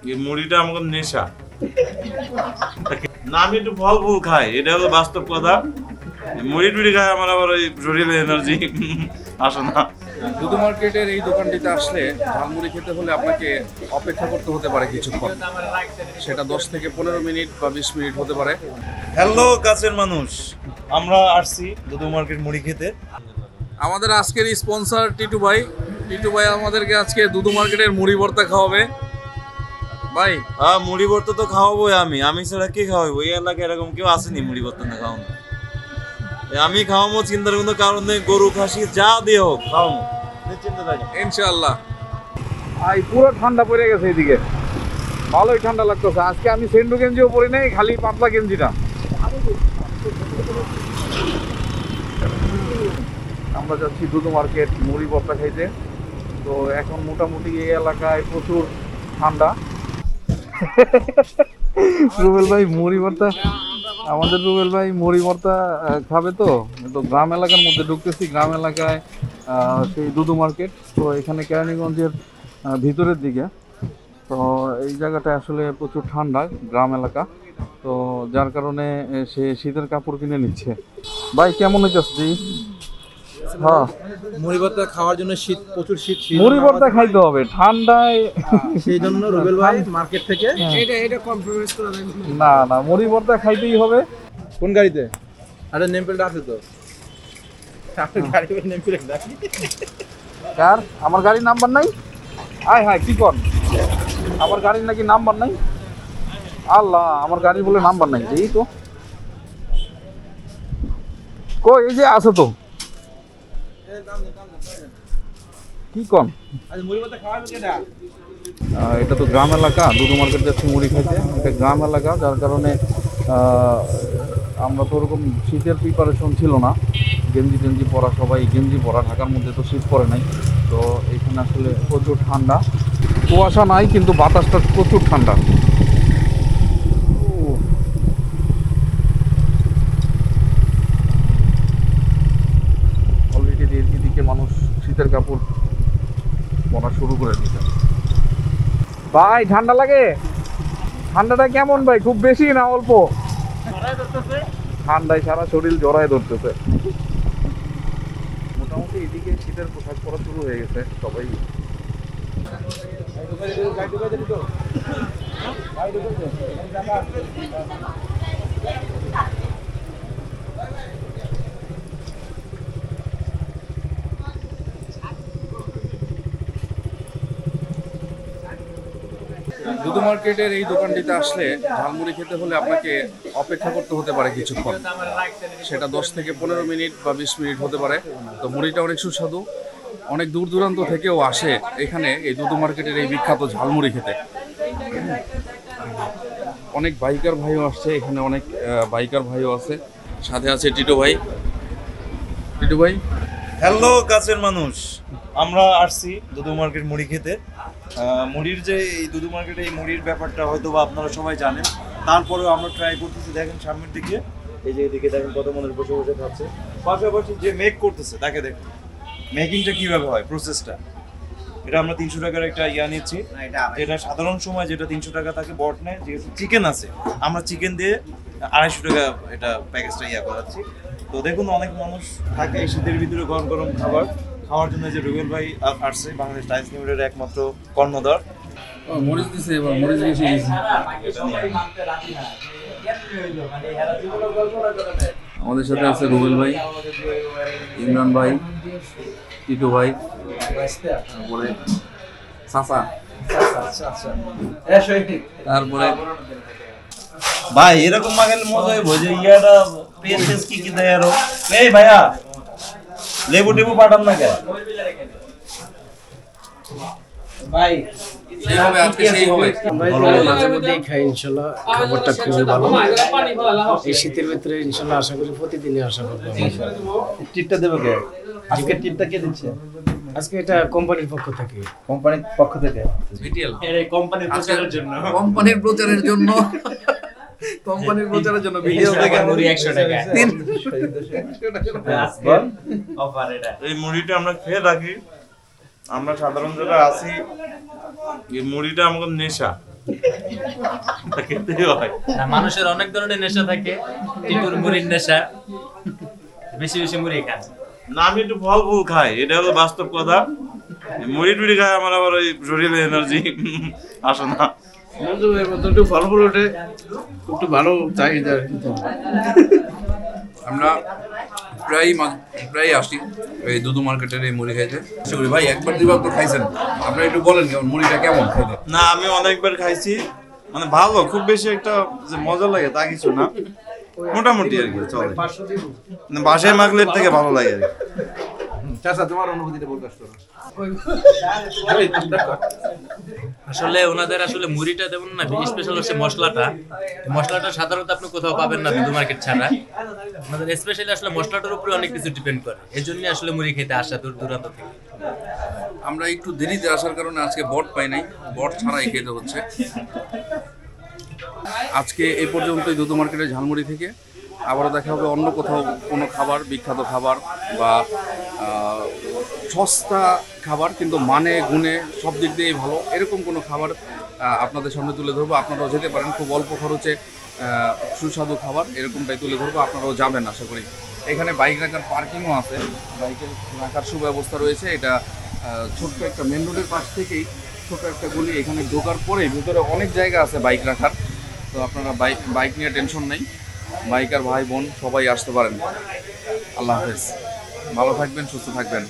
এই মুড়িটা আমার নেশা। না আমি একটু ফল ফুল খাই, এটা হলো বাস্তব কথা। মুড়ি টুড়ি খাই আমার আবার ওই শরীরে এনার্জি আসে না। দুধু মার্কেটের এই দোকানটিতে আসলে ঝালমুড়ি খেতে হলে আপনাকে অপেক্ষা করতে হতে পারে কিছুক্ষণ, সেটা 10 থেকে 15 মিনিট বা 20 মিনিট হতে পারে। হ্যালো কাছের মানুষ, আমরা আসছি দুধু মার্কেট মুড়ি খেতে। আমাদের আজকের স্পন্সর টিটু ভাই। টিটু ভাই আমাদেরকে আজকে দুধু মার্কেটের মুড়ি ভর্তা খাওয়াবে। ভাই মুড়ি ভর্তা তো খাওয়াবোই আমি ছাড়া কে খাওয়াবো? এই এলাকায় এরকম কেউ আসেনি মুড়ি ভর্তা না খাওয়ানো। আমি খাওয়াবো, চিন্তার কোনো কারণ নেই। গরু খাসি যা দিয়ে হোক খাওয়াবো, নিশ্চিন্তে থাকি ইনশাআল্লাহ। পুরো ঠান্ডা পড়ে গেছে এদিকে, ভালোই ঠান্ডা লাগতেছে। আজকে আমি সেন্ডু গেঞ্জিও পরি নাই, খালি পাতলা গেঞ্জিটা। আমরা যাচ্ছি দুধু মার্কেট মুড়ি ভর্তা খাইতে। তো এখন মোটামুটি এই এলাকায় প্রচুর ঠান্ডা। রুবেল ভাই মুড়ি ভর্তা, আমাদের রুবেল ভাই মুড়ি ভর্তা খাবে। তো গ্রাম এলাকার মধ্যে ঢুকতেছি, গ্রাম এলাকায় সেই দুধু মার্কেট। তো এখানে কেরানীগঞ্জের ভিতরের দিকে। তো এই জায়গাটা আসলে প্রচুর ঠান্ডা, গ্রাম এলাকা। তো যার কারণে সে শীতের কাপড় কিনে নিচ্ছে। ভাই কেমন হইতেছে? হ্যাঁ, মুড়ি ভর্তা খাওয়ার জন্য প্রচুর শীত, মুড়ি ভর্তা খাইতে হবে ঠান্ডায়, সেই জন্য রুবেল ভাই মার্কেট থেকে এটা কম্প্রোমাইজ করা যায় না। মুড়ি ভর্তা খাইতেই হবে। কোন গাড়িতে? আরে নেম প্লেট আছে তো, গাড়ির নেম প্লেট দেখি। কার? আমার গাড়ির নাম্বার নাই? আয় হায় কি কর, আমার গাড়ির নাকি নাম্বার নাই? আল্লাহ, আমার গাড়ি বলে নাম্বার নাই। এই তো কই, এই যে আছে তো। কি কন? এটা তো গ্রাম এলাকা, দুধু মার্কেট যাচ্ছে মুড়ি খাইতে। এটা গ্রাম এলাকা, যার কারণে আমরা তো ওরকম শীতের প্রিপারেশন ছিল না। গেঞ্জি টেঞ্জি পরা, সবাই গেঞ্জি পরা। ঢাকার মধ্যে তো শীত পড়ে নাই। তো এখানে আসলে প্রচুর ঠান্ডা, কুয়াশা নাই কিন্তু বাতাসটা প্রচুর ঠান্ডা। অলরেডি এদিকে মানুষ শীতের কাপড় পরা শুরু করে দিচ্ছে। ভাই ঠান্ডা লাগে? ঠান্ডাটা কেমন ভাই? খুব বেশি না অল্প? ঠান্ডায় সারা শরীর জড়ায় ধরতেছে। মোটামুটি এদিকে শীতের পোশাক পরা শুরু হয়ে গেছে সবাই। দুধু মার্কেটের এই দোকানটিতে আসলে ঝালমুড়ি খেতে হলে আপনাকে অপেক্ষা করতে হতে পারে কিছুক্ষণ, সেটা 10 থেকে 15 মিনিট বা 20 মিনিট হতে পারে। তো মুড়িটা অনেক সুস্বাদু, অনেক দূর দূরান্ত থেকেও আসে এখানে এই দুধু মার্কেটের এই বিখ্যাত ঝালমুড়ি খেতে। অনেক বাইকার ভাইও আসছে এখানে, অনেক বাইকার ভাইও আছে। সাথে আছে টিটু ভাই। টিটু ভাই হ্যালো কাছের মানুষ, আমরা আসছি দুধু মার্কেট মুড়ি খেতে। মুড়ির যে এই দুধু মার্কেটে এই মুড়ির ব্যাপারটা হয়তো বা আপনারা সবাই জানেন, তারপরেও আমরা ট্রাই করতেছি। দেখেন সামনের দিকে, এই যে এদিকে দেখেন কত মানুষ বসে বসে খাচ্ছে, পাশাপাশি যে মেক করতেছে তাকে দেখুন মেকিংটা কীভাবে হয়, প্রসেসটা। এটা আমরা 300 টাকার একটা নিচ্ছি, যেটা সাধারণ সময় যেটা 300 টাকা থাকে বট নেয়। যেহেতু চিকেন আছে, আমরা চিকেন দিয়ে 250 টাকা এটা প্যাকেজটা করাচ্ছি। তো দেখুন অনেক মানুষ থাকে এই শীতের ভিতরে গরম গরম খাবার খাওয়ার জন্য। যে রুবেল ভাই আসছে, বাংলাদেশ টাইমস লিমিটেডের একমাত্র কর্ণধার। মরিচ দিছে, এবার মরিচ বেশি দিছে। আমাদের সাথে আছে রুবেল ভাই, ইমরান ভাই, টিটু ভাই, তারপরে সাসা, তারপরে ভাই এরকম মাগেল মজা হইব যে ইয়াটা পেসেস কি দেয় আরো। এই ভাইয়া লেবু টেবু পাঠান না কেন ভাই? মাঝে মধ্যেই খাই ইনশাল্লাহ, খাবারটা খুবই ভালো। এই শীতের ভিতরে ইনশাল্লাহ আশা করি প্রতিদিনই আশা করবো। টিপটা দেবো কে? আজকে টিপটা কে দিচ্ছে? আজকে এটা কোম্পানির পক্ষ থেকে। কোম্পানির পক্ষ থেকে কোম্পানির প্রচারের জন্য, কোম্পানির প্রচারের জন্য, কোম্পানির প্রচারের জন্য ভিডিও থেকে মুড়ি 100 টাকা, 300 টাকা অফার। এটা এই মুড়িটা আমরা খেয়ে থাকি, আমরা সাধারণ যারা আছি, এই মুড়িটা আমাদের নেশা। খেতেই হয়। না, মানুষের অনেক ধরনের নেশা থাকে, টিটুর মুড়ির নেশা, বেশি বেশি মুড়ি খান। না আমি একটু ফল ফুল খাই, এটা হলো বাস্তব কথা। মুড়ি টুড়ি খাই আমার আবার ওই শরীরে এনার্জি আসে না। একটু ফল ফুল ওঠে, একটু ভালো চাহিদা। আমরা প্রায় আসি এই দুদু মার্কেটের এই মুড়ি খাইতে। আশা করি ভাই একবার দুইবার তো খাইছেন, আপনারা একটু বলেন কেমন মুড়িটা কেমন খাইতে? না আমি অনেকবার খাইছি, মানে ভালো, খুব বেশি একটা যে মজা লাগে তা কিছু না, মোটামুটি আর কি চলে। মানে বাসায় মাগলের থেকে ভালো লাগে আর কি। চাচা তোমার অনুভূতিটা প্রকাশ করো। আসলে ওনাদের আসলে মুড়িটা যেমন না, স্পেশাল হচ্ছে মশলাটা। এই মশলাটা সাধারণত আপনি কোথাও পাবেন না দুধ মার্কেট ছাড়া। ওনাদের স্পেশালি আসলে মশলাটার উপরে অনেক কিছু ডিপেন্ড করে, এই জন্যই আসলে মুড়ি খেতে আসা দূর দূরান্ত থেকে। আমরা একটু দেরিতে আসার কারণে আজকে বট পাই নাই, বট ছাড়াই খেতে হচ্ছে। আজকে এই পর্যন্তই দুদু মার্কেটের ঝালমুড়ি থেকে। আবারও দেখা হবে অন্য কোথাও কোনো খাবার, বিখ্যাত খাবার বা সস্তা খাবার কিন্তু মানে গুণে সব দিক দিয়েই ভালো, এরকম কোনো খাবার আপনাদের সামনে তুলে ধরবো। আপনারাও যেতে পারেন, খুব অল্প খরচে সুস্বাদু খাবার এরকমটাই তুলে ধরবো, আপনারাও যাবেন আশা করি। এখানে বাইক রাখার পার্কিংও আছে, বাইকের রাখার সুব্যবস্থা রয়েছে। এটা ছোট্ট একটা মেন রোডের পাশ থেকেই ছোট্ট একটা গলি, এখানে ঢোকার পরে ভিতরে অনেক জায়গা আছে বাইক রাখার। তো আপনারা বাইক নিয়ে টেনশন নেই, বাইকার ভাই বোন সবাই আসতে পারেন। আল্লাহ হাফেজ, ভালো থাকবেন, সুস্থ থাকবেন।